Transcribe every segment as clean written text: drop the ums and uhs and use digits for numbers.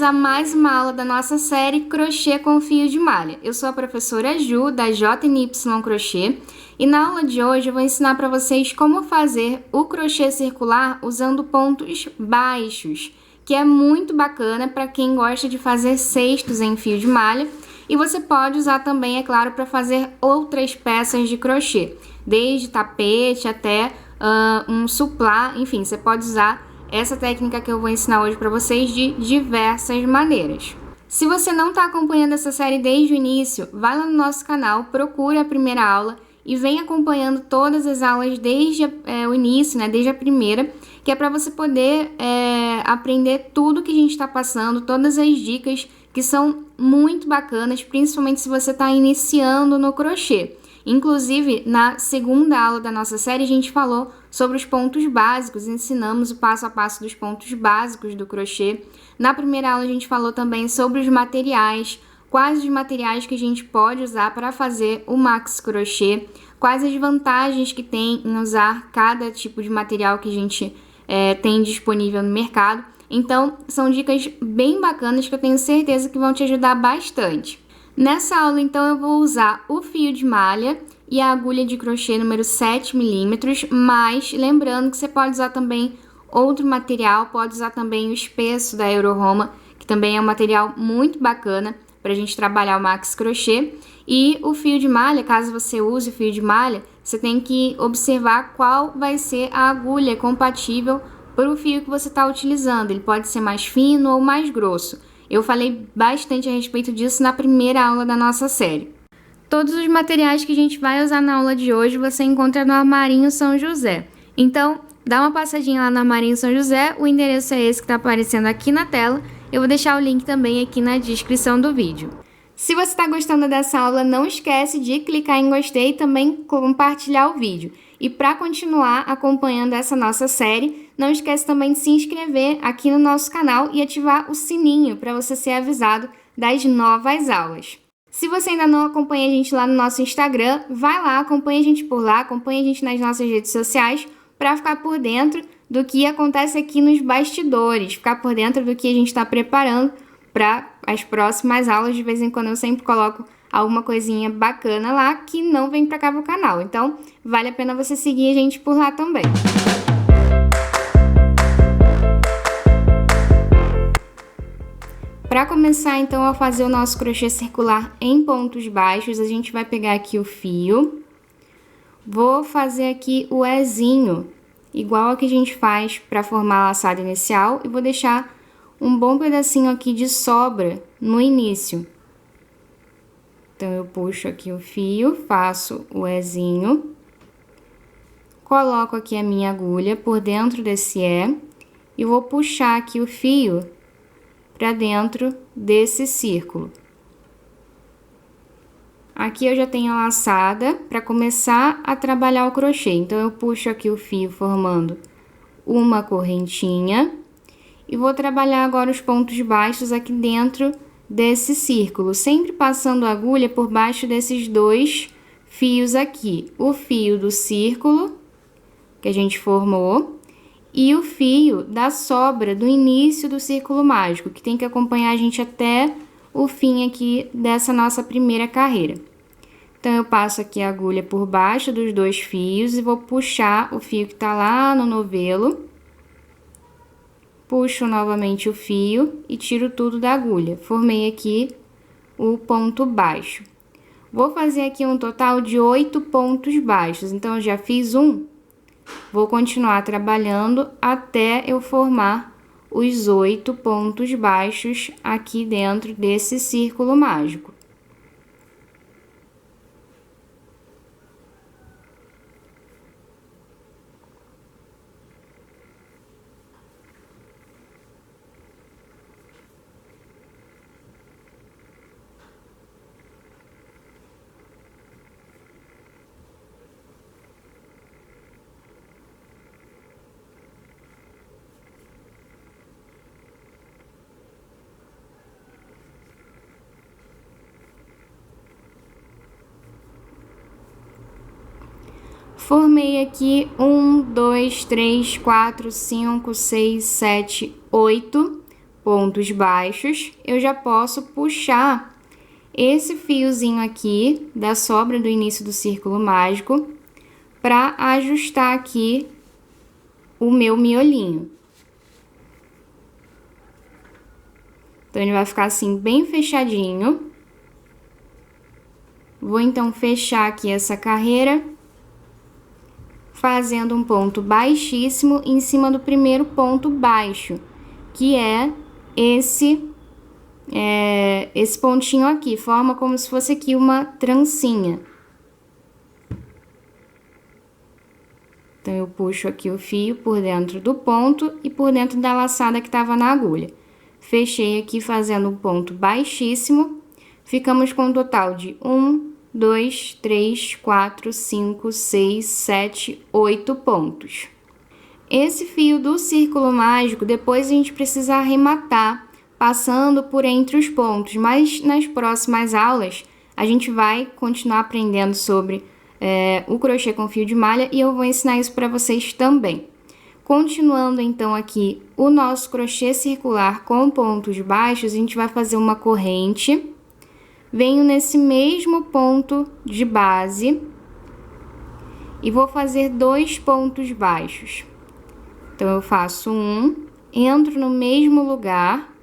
a mais uma aula da nossa série Crochê com Fio de Malha. Eu sou a professora Ju, da JNY Crochê, e na aula de hoje eu vou ensinar para vocês como fazer o crochê circular usando pontos baixos, que é muito bacana para quem gosta de fazer cestos em fio de malha, e você pode usar também, é claro, para fazer outras peças de crochê, desde tapete até um suplá, enfim, você pode usar essa técnica que eu vou ensinar hoje para vocês de diversas maneiras. Se você não está acompanhando essa série desde o início, vai lá no nosso canal, procure a primeira aula e vem acompanhando todas as aulas desde o início, né, desde a primeira, que é para você poder aprender tudo que a gente está passando, todas as dicas que são muito bacanas, principalmente se você está iniciando no crochê. Inclusive, na segunda aula da nossa série, a gente falou sobre os pontos básicos, ensinamos o passo a passo dos pontos básicos do crochê. Na primeira aula, a gente falou também sobre os materiais, quais os materiais que a gente pode usar para fazer o maxi crochê, quais as vantagens que tem em usar cada tipo de material que a gente tem disponível no mercado. Então, são dicas bem bacanas que eu tenho certeza que vão te ajudar bastante. Nessa aula, então, eu vou usar o fio de malha e a agulha de crochê número 7 milímetros, mas lembrando que você pode usar também outro material, pode usar também o espesso da Euroroma, que também é um material muito bacana para a gente trabalhar o maxi crochê. E o fio de malha, caso você use o fio de malha, você tem que observar qual vai ser a agulha compatível para o fio que você está utilizando. Ele pode ser mais fino ou mais grosso. Eu falei bastante a respeito disso na primeira aula da nossa série. Todos os materiais que a gente vai usar na aula de hoje você encontra no Armarinho São José. Então, dá uma passadinha lá no Armarinho São José, o endereço é esse que está aparecendo aqui na tela. Eu vou deixar o link também aqui na descrição do vídeo. Se você está gostando dessa aula, não esquece de clicar em gostei e também compartilhar o vídeo. E para continuar acompanhando essa nossa série, não esquece também de se inscrever aqui no nosso canal e ativar o sininho para você ser avisado das novas aulas. Se você ainda não acompanha a gente lá no nosso Instagram, vai lá, acompanha a gente por lá, acompanha a gente nas nossas redes sociais para ficar por dentro do que acontece aqui nos bastidores, ficar por dentro do que a gente está preparando para as próximas aulas. De vez em quando eu sempre coloco alguma coisinha bacana lá que não vem para cá pro canal. Então, vale a pena você seguir a gente por lá também. Para começar, então, a fazer o nosso crochê circular em pontos baixos, a gente vai pegar aqui o fio. Vou fazer aqui o Ezinho, igual ao que a gente faz para formar a laçada inicial, e vou deixar um bom pedacinho aqui de sobra no início. Então, eu puxo aqui o fio, faço o Ezinho, coloco aqui a minha agulha por dentro desse E e vou puxar aqui o fio para dentro desse círculo. Aqui eu já tenho a laçada para começar a trabalhar o crochê. Então, eu puxo aqui o fio formando uma correntinha e vou trabalhar agora os pontos baixos aqui dentro desse círculo, sempre passando a agulha por baixo desses dois fios aqui. O fio do círculo que a gente formou e o fio da sobra do início do círculo mágico, que tem que acompanhar a gente até o fim aqui dessa nossa primeira carreira. Então, eu passo aqui a agulha por baixo dos dois fios e vou puxar o fio que tá lá no novelo. Puxo novamente o fio e tiro tudo da agulha. Formei aqui o ponto baixo. Vou fazer aqui um total de 8 pontos baixos. Então, eu já fiz um. Vou continuar trabalhando até eu formar os 8 pontos baixos aqui dentro desse círculo mágico. Formei aqui 1, 2, 3, 4, 5, 6, 7, 8 pontos baixos, eu já posso puxar esse fiozinho aqui da sobra do início do círculo mágico para ajustar aqui o meu miolinho. Então, ele vai ficar assim, bem fechadinho. Vou, então, fechar aqui essa carreira, fazendo um ponto baixíssimo em cima do primeiro ponto baixo, que é esse pontinho aqui, forma como se fosse aqui uma trancinha. Então, eu puxo aqui o fio por dentro do ponto e por dentro da laçada que estava na agulha. Fechei aqui fazendo um ponto baixíssimo. Ficamos com um total de 1, 2, 3, 4, 5, 6, 7, 8 pontos. Esse fio do círculo mágico, depois a gente precisa arrematar, passando por entre os pontos. Mas nas próximas aulas, a gente vai continuar aprendendo sobre o crochê com fio de malha e eu vou ensinar isso para vocês também. Continuando, então, aqui o nosso crochê circular com pontos baixos, a gente vai fazer uma corrente. Venho nesse mesmo ponto de base e vou fazer 2 pontos baixos. Então, eu faço um, entro no mesmo lugar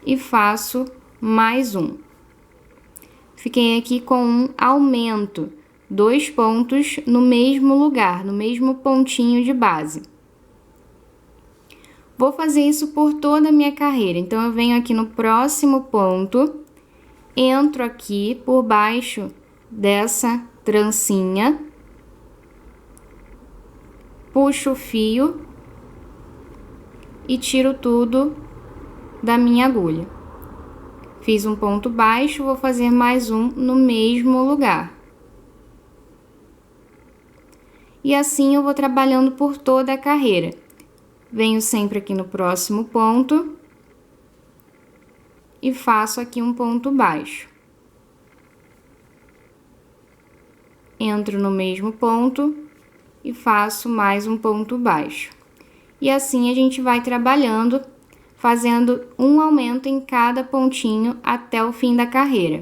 e faço mais um. Fiquei aqui com um aumento. 2 pontos no mesmo lugar, no mesmo pontinho de base. Vou fazer isso por toda a minha carreira. Então, eu venho aqui no próximo ponto, entro aqui por baixo dessa trancinha, puxo o fio e tiro tudo da minha agulha. Fiz um ponto baixo, vou fazer mais um no mesmo lugar. E assim eu vou trabalhando por toda a carreira. Venho sempre aqui no próximo ponto e faço aqui um ponto baixo. Entro no mesmo ponto e faço mais um ponto baixo. E assim a gente vai trabalhando, fazendo um aumento em cada pontinho até o fim da carreira.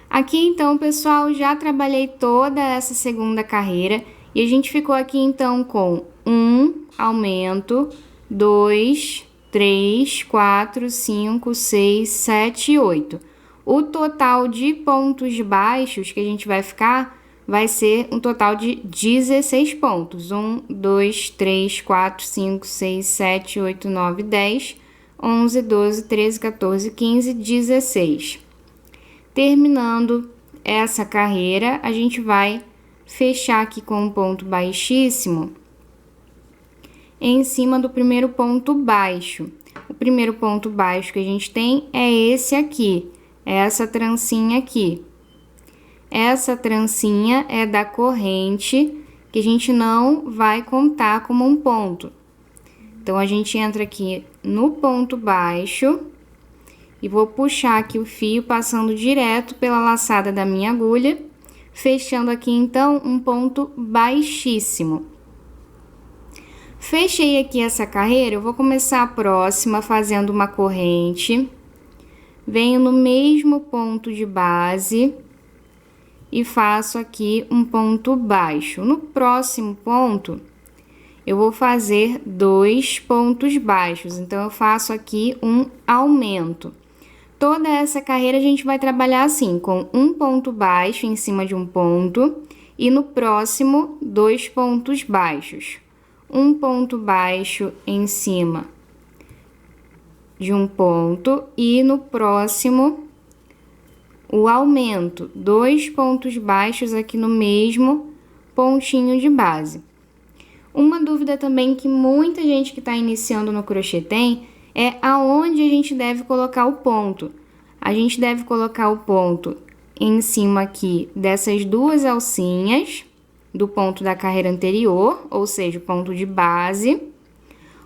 Aqui então, pessoal, já trabalhei toda essa segunda carreira. E a gente ficou aqui, então, com 1 aumento, 2, 3, 4, 5, 6, 7 e 8. O total de pontos baixos que a gente vai ficar vai ser um total de 16 pontos. 1, 2, 3, 4, 5, 6, 7, 8, 9, 10, 11, 12, 13, 14, 15, 16. Terminando essa carreira, a gente vai fechar aqui com um ponto baixíssimo em cima do primeiro ponto baixo. O primeiro ponto baixo que a gente tem é esse aqui, é essa trancinha aqui. Essa trancinha é da corrente que a gente não vai contar como um ponto. Então, a gente entra aqui no ponto baixo e vou puxar aqui o fio passando direto pela laçada da minha agulha, fechando aqui, então, um ponto baixíssimo. Fechei aqui essa carreira, eu vou começar a próxima fazendo uma corrente. Venho no mesmo ponto de base e faço aqui um ponto baixo. No próximo ponto, eu vou fazer 2 pontos baixos, então, eu faço aqui um aumento. Toda essa carreira a gente vai trabalhar assim, com um ponto baixo em cima de um ponto e no próximo 2 pontos baixos. Um ponto baixo em cima de um ponto e no próximo o aumento, 2 pontos baixos aqui no mesmo pontinho de base. Uma dúvida também que muita gente que está iniciando no crochê tem é aonde a gente deve colocar o ponto. A gente deve colocar o ponto em cima aqui dessas 2 alcinhas do ponto da carreira anterior, ou seja, o ponto de base,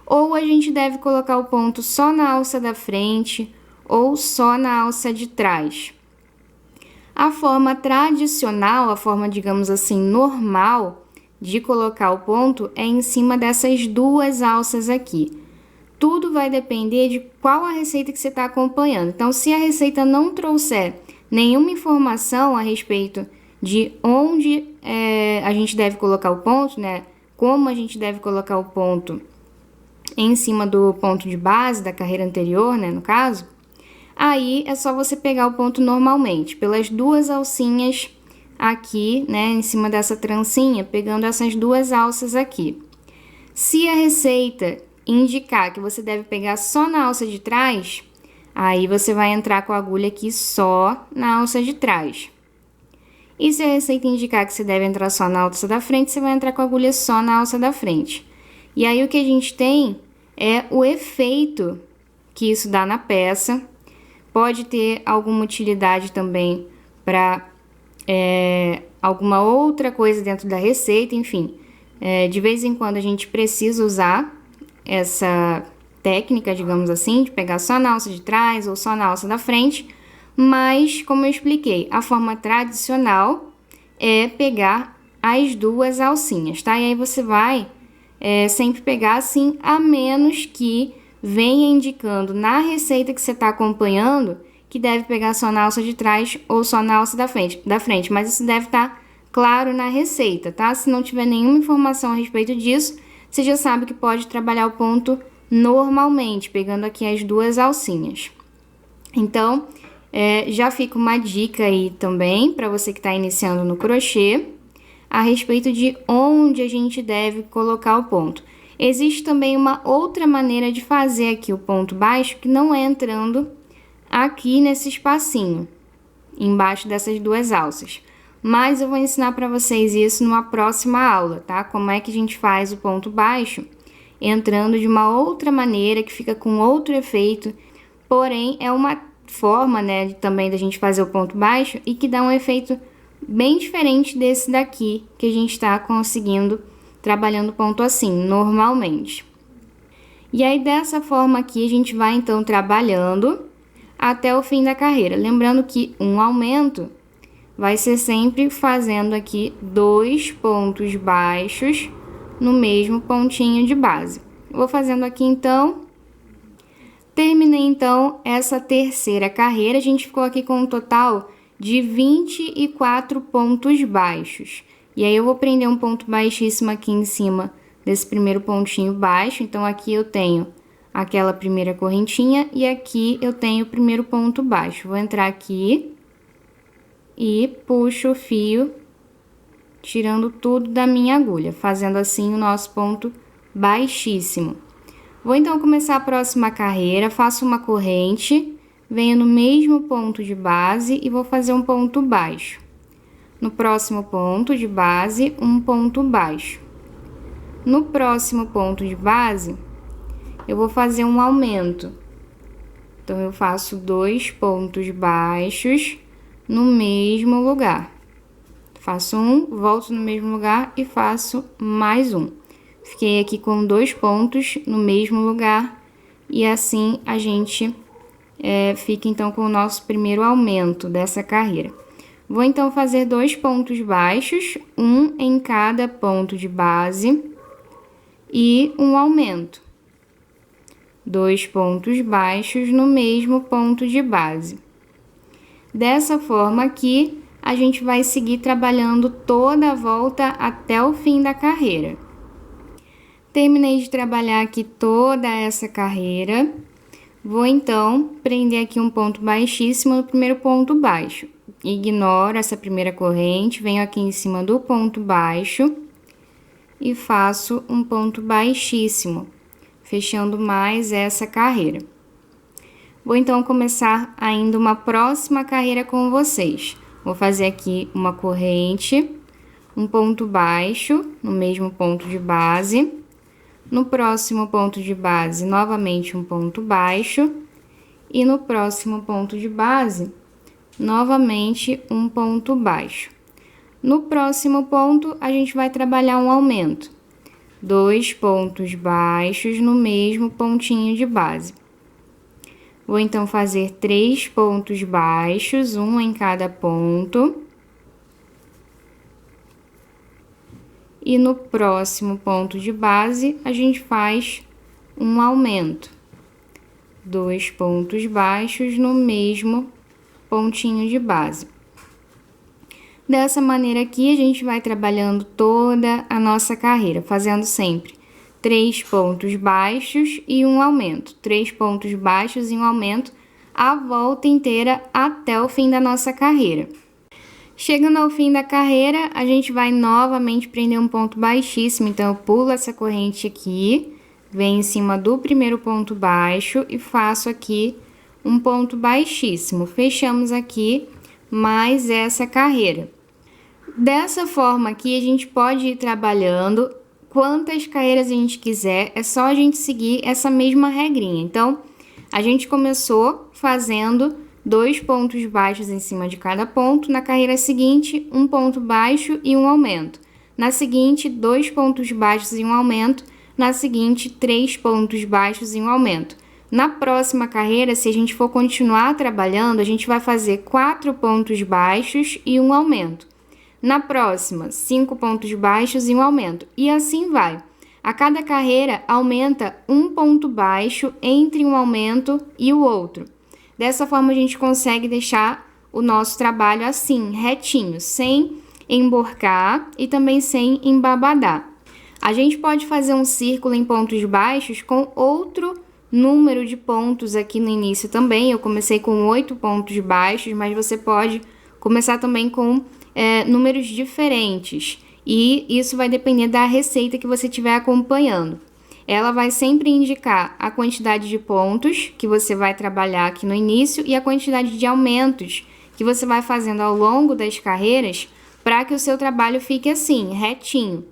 ou a gente deve colocar o ponto só na alça da frente ou só na alça de trás. A forma tradicional, a forma, digamos assim, normal de colocar o ponto é em cima dessas 2 alças aqui. tudo vai depender de qual a receita que você está acompanhando. Então, se a receita não trouxer nenhuma informação a respeito de onde a gente deve colocar o ponto, né? Como a gente deve colocar o ponto em cima do ponto de base da carreira anterior, né? No caso, aí é só você pegar o ponto normalmente, pelas duas alcinhas aqui, né? Em cima dessa trancinha, pegando essas duas alças aqui. Se a receita indicar que você deve pegar só na alça de trás, aí você vai entrar com a agulha aqui só na alça de trás. E se a receita indicar que você deve entrar só na alça da frente, você vai entrar com a agulha só na alça da frente. E aí o que a gente tem é o efeito que isso dá na peça. Pode ter alguma utilidade também para alguma outra coisa dentro da receita, enfim. De vez em quando a gente precisa usar essa técnica, digamos assim, de pegar só na alça de trás ou só na alça da frente, mas, como eu expliquei, a forma tradicional é pegar as duas alcinhas, tá? E aí você vai sempre pegar assim, a menos que venha indicando na receita que você está acompanhando que deve pegar só na alça de trás ou só na alça da frente, mas isso deve estar claro na receita, tá? Se não tiver nenhuma informação a respeito disso, você já sabe que pode trabalhar o ponto normalmente, pegando aqui as duas alcinhas. Então, já fica uma dica aí também para você que está iniciando no crochê, a respeito de onde a gente deve colocar o ponto. Existe também uma outra maneira de fazer aqui o ponto baixo, que não é entrando aqui nesse espacinho, embaixo dessas duas alças. Mas eu vou ensinar para vocês isso numa próxima aula, tá? Como é que a gente faz o ponto baixo entrando de uma outra maneira, que fica com outro efeito, porém é uma forma, né, também da gente fazer o ponto baixo e que dá um efeito bem diferente desse daqui, que a gente está conseguindo trabalhando o ponto assim, normalmente. E aí, dessa forma aqui, a gente vai então trabalhando até o fim da carreira. Lembrando que um aumento vai ser sempre fazendo aqui 2 pontos baixos no mesmo pontinho de base. Vou fazendo aqui então. Terminei então essa terceira carreira, a gente ficou aqui com um total de 24 pontos baixos. E aí eu vou prender um ponto baixíssimo aqui em cima desse primeiro pontinho baixo. Então aqui eu tenho aquela primeira correntinha e aqui eu tenho o primeiro ponto baixo. Vou entrar aqui e puxo o fio, tirando tudo da minha agulha, fazendo assim o nosso ponto baixíssimo. Vou então começar a próxima carreira, faço uma corrente, venho no mesmo ponto de base e vou fazer um ponto baixo. No próximo ponto de base, um ponto baixo. No próximo ponto de base, eu vou fazer um aumento. Então, eu faço 2 pontos baixos no mesmo lugar. Faço um, volto no mesmo lugar e faço mais um. Fiquei aqui com 2 pontos no mesmo lugar e assim a gente fica então com o nosso primeiro aumento dessa carreira. Vou então fazer 2 pontos baixos, um em cada ponto de base e um aumento. 2 pontos baixos no mesmo ponto de base. Dessa forma aqui, a gente vai seguir trabalhando toda a volta até o fim da carreira. Terminei de trabalhar aqui toda essa carreira. Vou então prender aqui um ponto baixíssimo no primeiro ponto baixo. Ignoro essa primeira corrente, venho aqui em cima do ponto baixo e faço um ponto baixíssimo, fechando mais essa carreira. Vou então começar ainda uma próxima carreira com vocês. Vou fazer aqui uma corrente, um ponto baixo no mesmo ponto de base. No próximo ponto de base, novamente um ponto baixo. E no próximo ponto de base, novamente um ponto baixo. No próximo ponto, a gente vai trabalhar um aumento. 2 pontos baixos no mesmo pontinho de base. Vou então fazer 3 pontos baixos, um em cada ponto. E no próximo ponto de base, a gente faz um aumento. 2 pontos baixos no mesmo pontinho de base. Dessa maneira aqui, a gente vai trabalhando toda a nossa carreira, fazendo sempre 3 pontos baixos e um aumento. 3 pontos baixos e um aumento a volta inteira até o fim da nossa carreira. Chegando ao fim da carreira, a gente vai novamente prender um ponto baixíssimo. Então, eu pulo essa corrente aqui, venho em cima do primeiro ponto baixo e faço aqui um ponto baixíssimo. Fechamos aqui mais essa carreira. Dessa forma aqui, a gente pode ir trabalhando quantas carreiras a gente quiser, é só a gente seguir essa mesma regrinha. Então, a gente começou fazendo 2 pontos baixos em cima de cada ponto, na carreira seguinte, um ponto baixo e um aumento. Na seguinte, 2 pontos baixos e um aumento, na seguinte, 3 pontos baixos e um aumento. Na próxima carreira, se a gente for continuar trabalhando, a gente vai fazer 4 pontos baixos e um aumento. Na próxima, 5 pontos baixos e um aumento. E assim vai. A cada carreira, aumenta um ponto baixo entre um aumento e o outro. Dessa forma, a gente consegue deixar o nosso trabalho assim, retinho, sem emborcar e também sem embabadar. A gente pode fazer um círculo em pontos baixos com outro número de pontos aqui no início também. Eu comecei com 8 pontos baixos, mas você pode começar também com números diferentes. E isso vai depender da receita que você estiver acompanhando. Ela vai sempre indicar a quantidade de pontos que você vai trabalhar aqui no início e a quantidade de aumentos que você vai fazendo ao longo das carreiras para que o seu trabalho fique assim, retinho.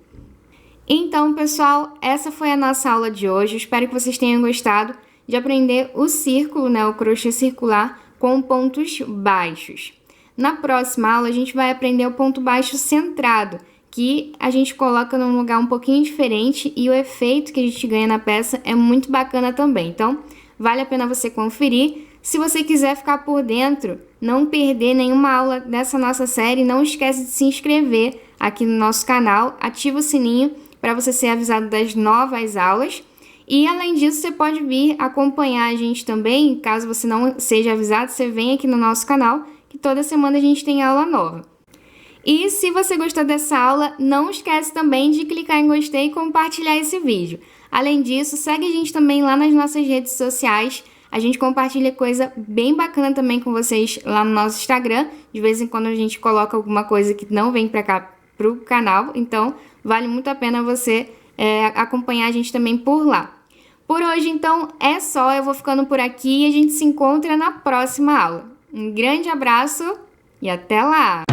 Então, pessoal, essa foi a nossa aula de hoje. Eu espero que vocês tenham gostado de aprender o círculo, o crochê circular com pontos baixos. Na próxima aula, a gente vai aprender o ponto baixo centrado, que a gente coloca num lugar um pouquinho diferente e o efeito que a gente ganha na peça é muito bacana também. Então, vale a pena você conferir. Se você quiser ficar por dentro, não perder nenhuma aula dessa nossa série, não esquece de se inscrever aqui no nosso canal, ativa o sininho para você ser avisado das novas aulas. E, além disso, você pode vir acompanhar a gente também, caso você não seja avisado, você vem aqui no nosso canal, que toda semana a gente tem aula nova. E se você gostou dessa aula, não esquece também de clicar em gostei e compartilhar esse vídeo. Além disso, segue a gente também lá nas nossas redes sociais. A gente compartilha coisa bem bacana também com vocês lá no nosso Instagram. De vez em quando a gente coloca alguma coisa que não vem para cá pro canal. Então, vale muito a pena você acompanhar a gente também por lá. Por hoje, então, é só. Eu vou ficando por aqui e a gente se encontra na próxima aula. Um grande abraço e até lá!